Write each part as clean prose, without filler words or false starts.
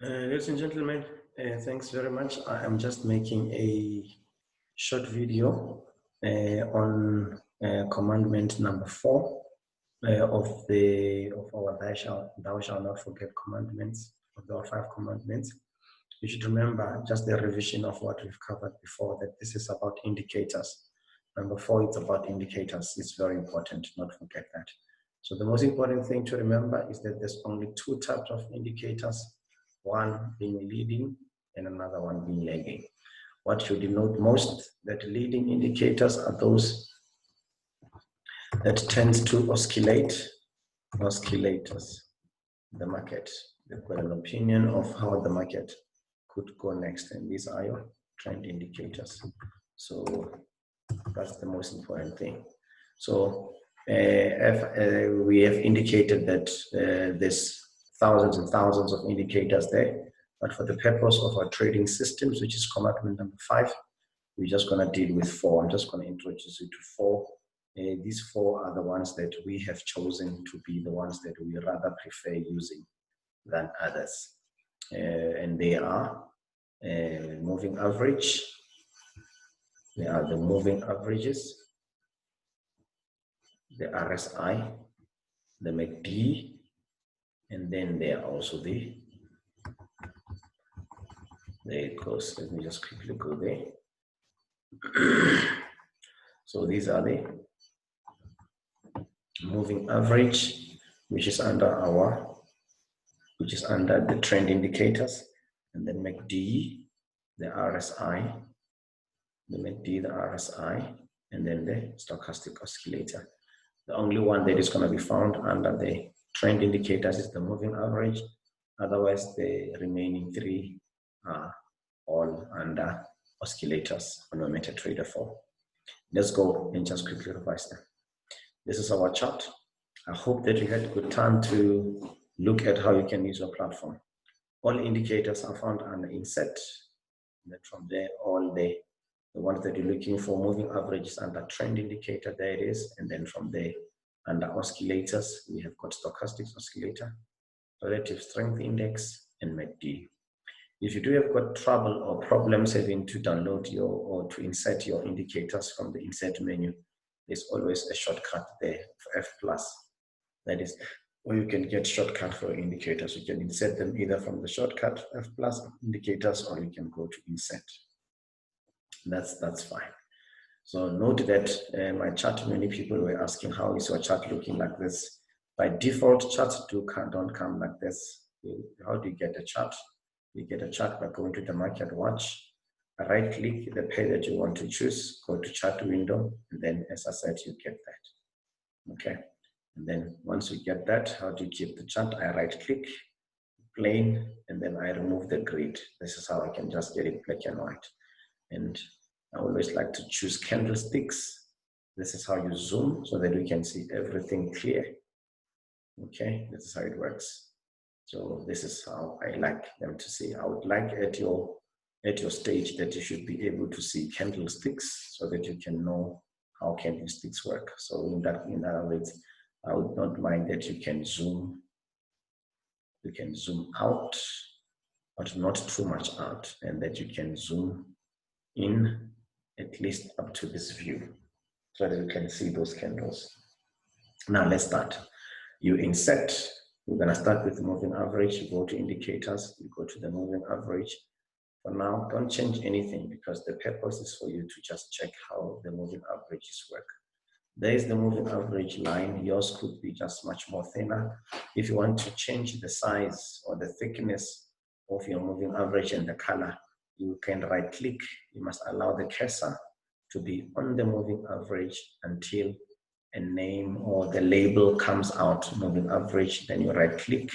Ladies and gentlemen, thanks very much. I am just making a short video on commandment number 4 of our thou shalt not forget commandments, of our 5 commandments. You should remember just the revision of what we've covered before, that this is about indicators. Number 4, it's about indicators. It's very important, not forget that. So the most important thing to remember is that there's only 2 types of indicators, one being leading and another one being lagging. What you denote most, that leading indicators are those that tend to oscillators, the market. They've got an opinion of how the market could go next, and these are your trend indicators. So that's the most important thing. So we have indicated that there's thousands and thousands of indicators there, but for the purpose of our trading systems, which is commandment number 5, we're just going to deal with 4. I'm just going to introduce you to 4. These 4 are the ones that we have chosen to be the ones that we rather prefer using than others. And they are moving average. They are the moving averages, the RSI, the MACD, and then there are also there it goes. Let me just quickly go there. So these are the moving average, which is under the trend indicators, and then MACD, the RSI, the MACD, the RSI, and then the stochastic oscillator. The only one that is going to be found under the trend indicators is the moving average. Otherwise, the remaining 3 are all under oscillators on a MetaTrader 4. Let's go and just quickly revise them. This is our chart. I hope that you had a good time to look at how you can use your platform. All indicators are found under inset. And then from there, all the ones that you're looking for, moving averages under trend indicator, there it is. And then from there, under oscillators, we have got stochastic oscillator, relative strength index, and MACD. If you do have got trouble or problems having to download or to insert your indicators from the insert menu, there's always a shortcut there for F+. That is where you can get shortcut for indicators. You can insert them either from the shortcut F+ indicators, or you can go to insert. That's fine. So note that my chart, many people were asking, how is your chart looking like this? By default, charts don't come like this. How do you get a chart? You get a chart by going to the market watch, right click the pair that you want to choose, go to chart window, and then as I said, you get that. Okay. And then once you get that, how do you keep the chart? I right click, plain, and then I remove the grid. This is how I can just get it black and white. And I always like to choose candlesticks. This is how you zoom so that we can see everything clear. Okay, this is how it works. So this is how I like them to see. I would like at your stage that you should be able to see candlesticks so that you can know how candlesticks work. So in other words, I would not mind that you can zoom out, but not too much out, and that you can zoom in at least up to this view so that you can see those candles. Now let's start. You insert. We're going to start with the moving average. You go to indicators, you go to the moving average. For now, don't change anything because the purpose is for you to just check how the moving averages work. There is the moving average line. Yours could be just much more thinner. If you want to change the size or the thickness of your moving average and the color, you can right click. You must allow the cursor to be on the moving average until a name or the label comes out, moving average. Then you right click,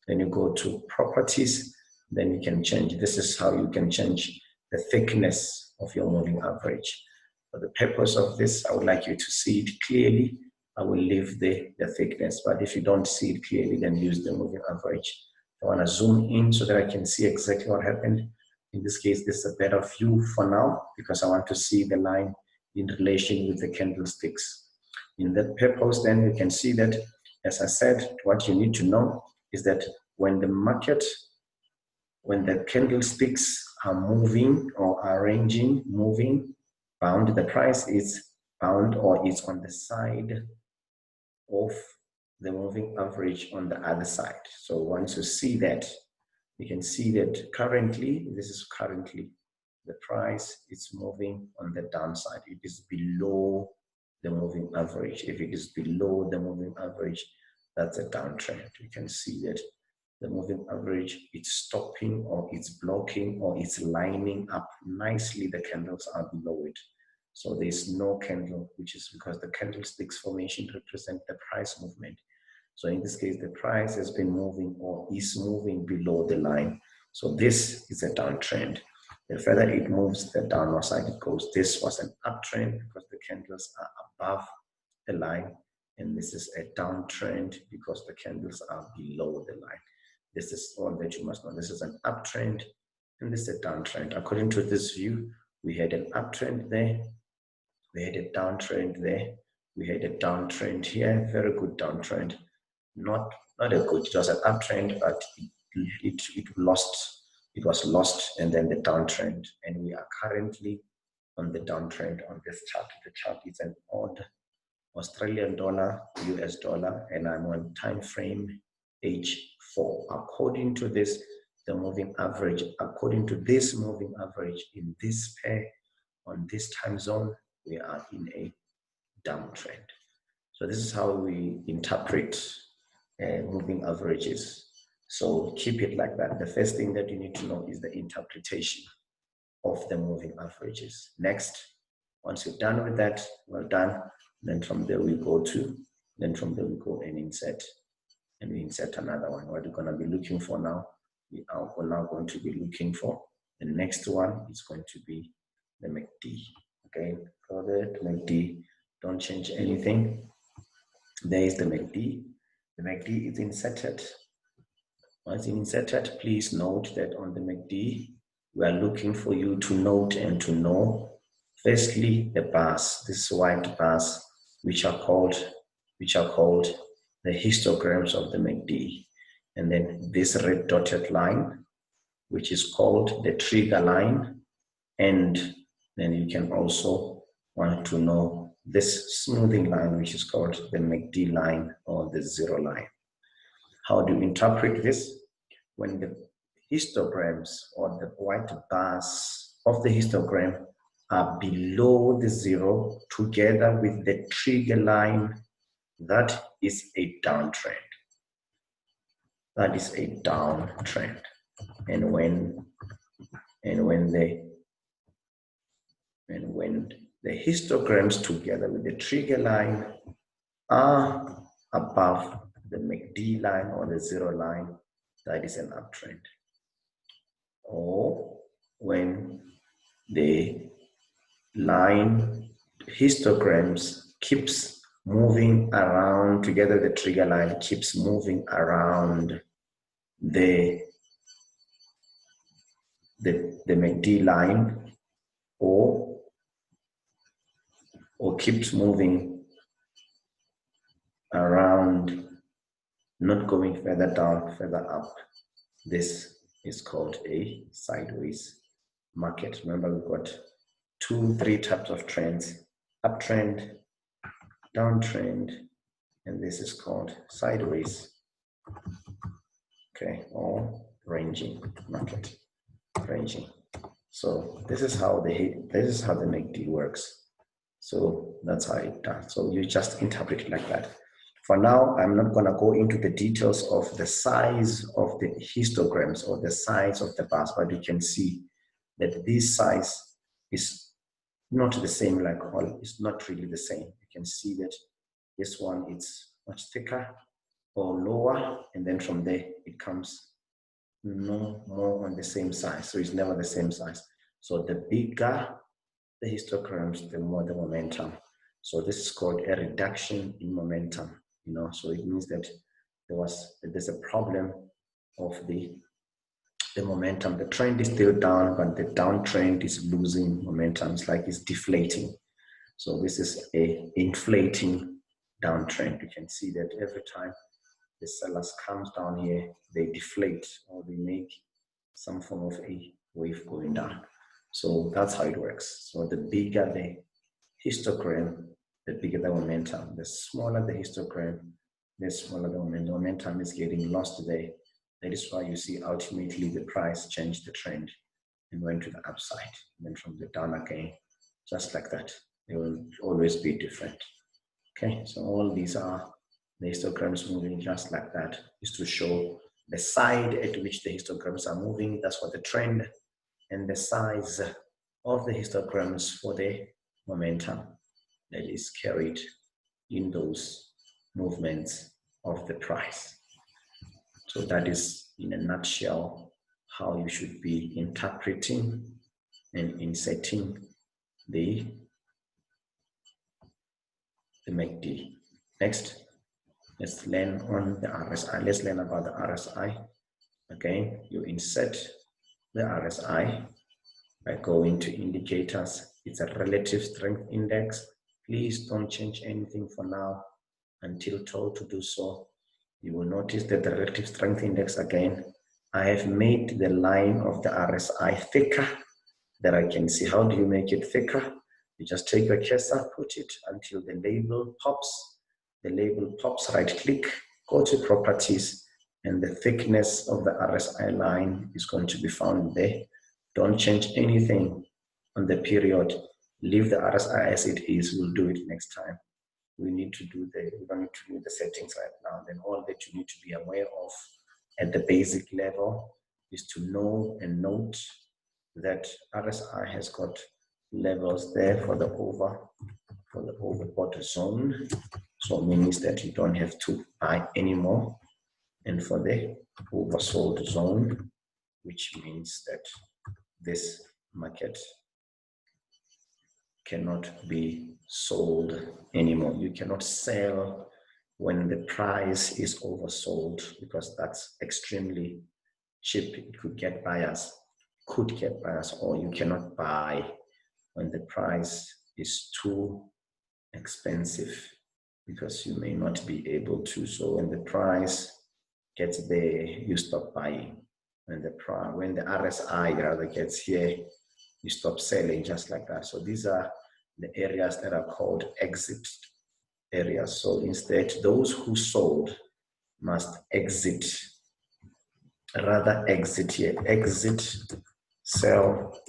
then you go to properties, then you can change. This is how you can change the thickness of your moving average. For the purpose of this, I would like you to see it clearly. I will leave the thickness, but if you don't see it clearly, then use the moving average. I want to zoom in so that I can see exactly what happened. In this case, this is a better view for now because I want to see the line in relation with the candlesticks. In that purpose, then you can see that, as I said, what you need to know is that when the market when the candlesticks are moving or arranging, moving, bound, the price is bound or is on the side of the moving average on the other side. So once you see that, you can see that currently, this is currently, the price is moving on the downside. It is below the moving average. If it is below the moving average, that's a downtrend. You can see that the moving average, it's stopping or it's blocking or it's lining up nicely. The candles are below it. So there's no candle, which is because the candlesticks formation represent the price movement. So in this case, the price has been moving or is moving below the line. So this is a downtrend. The further it moves, the downward side it goes. This was an uptrend because the candles are above the line. And this is a downtrend because the candles are below the line. This is all that you must know. This is an uptrend and this is a downtrend. According to this view, we had an uptrend there. We had a downtrend there. We had a downtrend here. Very good downtrend. Not a good, it was an uptrend, but it was lost, and then the downtrend. And we are currently on the downtrend on this chart. The chart is an odd Australian dollar, US dollar, and I'm on time frame H4. According to this, the moving average, according to this moving average in this pair, on this time zone, we are in a downtrend. So this is how we interpret moving averages. So keep it like that. The first thing that you need to know is the interpretation of the moving averages. Next, once you're done with that, well done. Then from there we go and insert. And we insert another one. What we're going to be looking for now, we are now going to be looking for the next one is going to be the MACD. Okay, go there to MACD. Don't change anything. There is the MACD. The MACD is inserted. Once inserted, please note that on the MACD, we are looking for you to note and to know, firstly, the bars, these white bars, which are called the histograms of the MACD. And then this red dotted line, which is called the trigger line. And then you can also want to know this smoothing line, which is called the MACD line or the zero line. How do you interpret this? When the histograms or the white bars of the histogram are below the zero together with the trigger line, that is a downtrend. That is a downtrend. And when the histograms together with the trigger line are above the MACD line or the zero line, that is an uptrend. Or when the line histograms keeps moving around together, the trigger line keeps moving around the MACD line or keeps moving around, not going further down, further up. This is called a sideways market. Remember, we've got 2-3 types of trends: uptrend, downtrend, and this is called sideways. Okay, or ranging market, ranging. So this is how the MACD works. So that's how it does. So you just interpret it like that. For now, I'm not going to go into the details of the size of the histograms or the size of the bars, but you can see that this size is not the same like all. It's not really the same. You can see that this one is much thicker or lower, and then from there it comes no more on the same size. So it's never the same size. So the bigger the histograms, the more the momentum. So this is called a reduction in momentum. So it means that there's a problem of the momentum. The trend is still down, but the downtrend is losing momentum. It's like it's deflating. So this is a inflating downtrend. You can see that every time the sellers comes down here, they deflate or they make some form of a wave going down. So that's how it works. So the bigger the histogram, the bigger the momentum. The smaller the histogram, the smaller the momentum. The momentum is getting lost there. That is why you see ultimately the price changed the trend and went to the upside. And then from the down again, just like that. They will always be different. Okay, so all these are the histograms moving just like that, is to show the side at which the histograms are moving. That's what the trend, and the size of the histograms for the momentum that is carried in those movements of the price. So that is, in a nutshell, how you should be interpreting and inserting the MACD. Next, let's learn on the RSI. Let's learn about the RSI. Again, you insert the RSI by going to indicators. It's a relative strength index. Please don't change anything for now until told to do so. You will notice that the relative strength index, again, I have made the line of the RSI thicker that I can see. How do you make it thicker? You just take your cursor, put it until the label pops. The label pops, right click, go to properties, and the thickness of the RSI line is going to be found there. Don't change anything on the period. Leave the RSI as it is. We'll do it next time. We don't need to do the settings right now. Then all that you need to be aware of at the basic level is to know and note that RSI has got levels there for the overbought zone. So it means that you don't have to buy anymore. And for the oversold zone, which means that this market cannot be sold anymore. You cannot sell when the price is oversold, because that's extremely cheap. It could get buyers, or you cannot buy when the price is too expensive, because you may not be able to. So when the price gets there, you stop buying. When the RSI rather gets here, you stop selling, just like that. So these are the areas that are called exit areas. So instead, those who sold must exit here, exit sell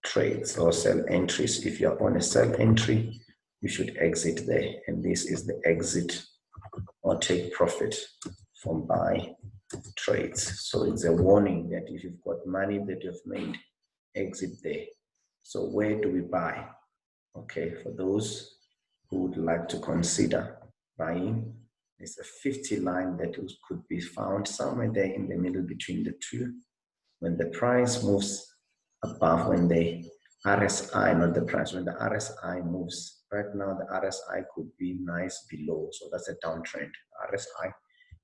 trades or sell entries. If you're on a sell entry, you should exit there. And this is the exit or take profit from buy trades. So it's a warning that if you've got money that you've made, exit there. So where do we buy? Okay, for those who would like to consider buying, there's a 50 line that could be found somewhere there in the middle between the two. When the price moves above, when the RSI, not the price, when the RSI moves, right now the RSI could be nice below, so that's a downtrend. RSI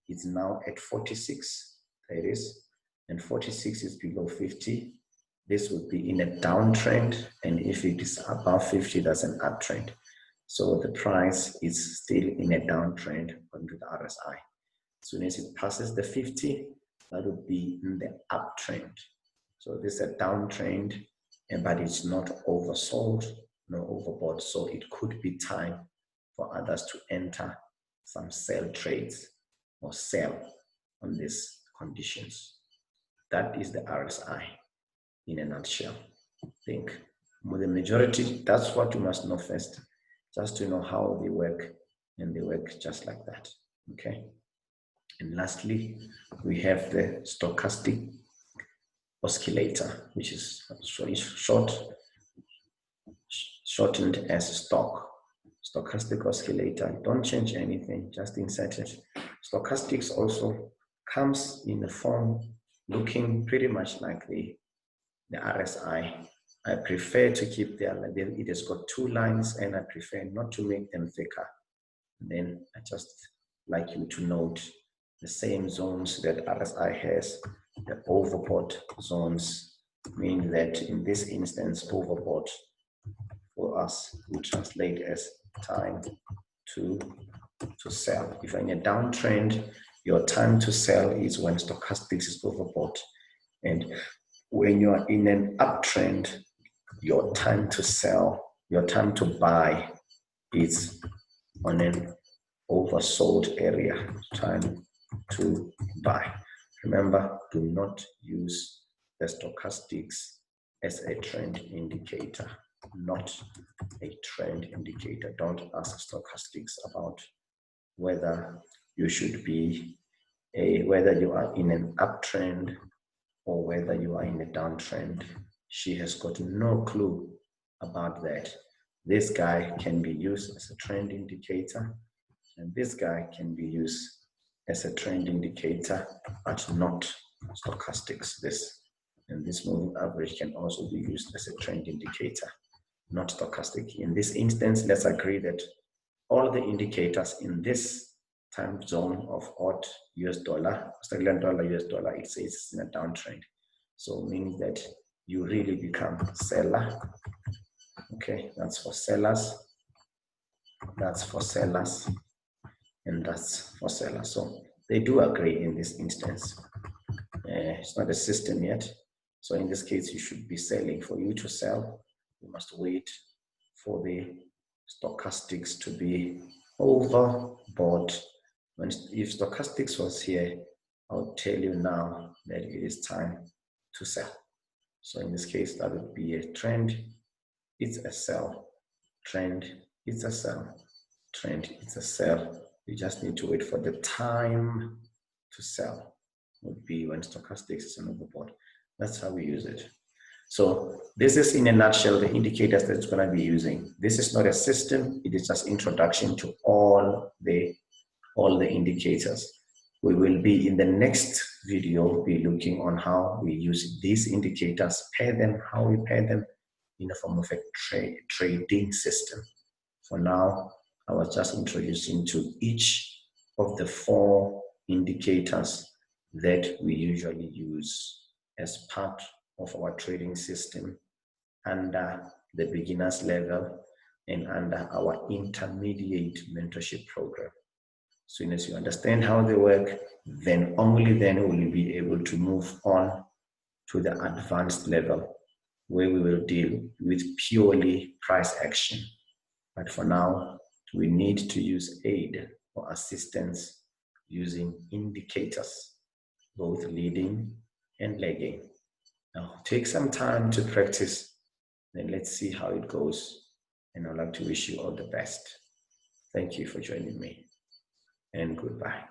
is now at 46, there it is, and 46 is below 50. This would be in a downtrend, and if it is above 50, that's an uptrend. So the price is still in a downtrend according to the RSI. As soon as it passes the 50, that would be in the uptrend. So this is a downtrend, but it's not oversold, no overbought. So it could be time for others to enter some sell trades or sell on these conditions. That is the RSI in a nutshell. I think with the majority, that's what you must know first, just to know how they work, and they work just like that. Okay. And lastly, we have the stochastic oscillator, which is shortened as stochastic oscillator. Don't change anything, just insert it. Stochastics also comes in a form looking pretty much like the RSI. I prefer to keep it has got two lines, and I prefer not to make them thicker. And then I just like you to note the same zones that RSI has. The overbought zones mean that in this instance, overbought for us will translate as time to sell. If you're in a downtrend, your time to sell is when stochastics is overbought. And when you are in an uptrend, your time to sell, your time to buy is on an oversold area. Time to buy. Remember, do not use the stochastics as a trend indicator, not a trend indicator. Don't ask stochastics about whether you should be whether you are in an uptrend or whether you are in a downtrend. She has got no clue about that. This guy can be used as a trend indicator, and this guy can be used as a trend indicator, but not stochastics. This and this moving average can also be used as a trend indicator, not stochastic. In this instance, let's agree that all the indicators in this time zone of odd US dollar, Australian dollar, US dollar, it says it's in a downtrend. So meaning that you really become seller. Okay, that's for sellers. That's for sellers. And that's for sellers. So they do agree in this instance. It's not a system yet. So in this case, you should be selling. For you to sell, you must wait for the stochastics to be overbought. If stochastics was here, I'll tell you now that it is time to sell. So in this case, that would be a trend. It's a sell. Trend, it's a sell. Trend, it's a sell. You just need to wait for the time to sell. Would be when stochastics is an overbought. That's how we use it. So this is in a nutshell the indicators that it's going to be using. This is not a system. It is just introduction to all the indicators. We will be in the next video be looking on how we use these indicators, pair them, how we pair them in the form of a trading system. For now, I was just introducing to each of the 4 indicators that we usually use as part of our trading system under the beginners level and under our intermediate mentorship program. As soon as you understand how they work, then only then will you be able to move on to the advanced level where we will deal with purely price action. But for now, we need to use aid or assistance using indicators, both leading and lagging. Now, take some time to practice, then let's see how it goes. And I'd like to wish you all the best. Thank you for joining me, and goodbye.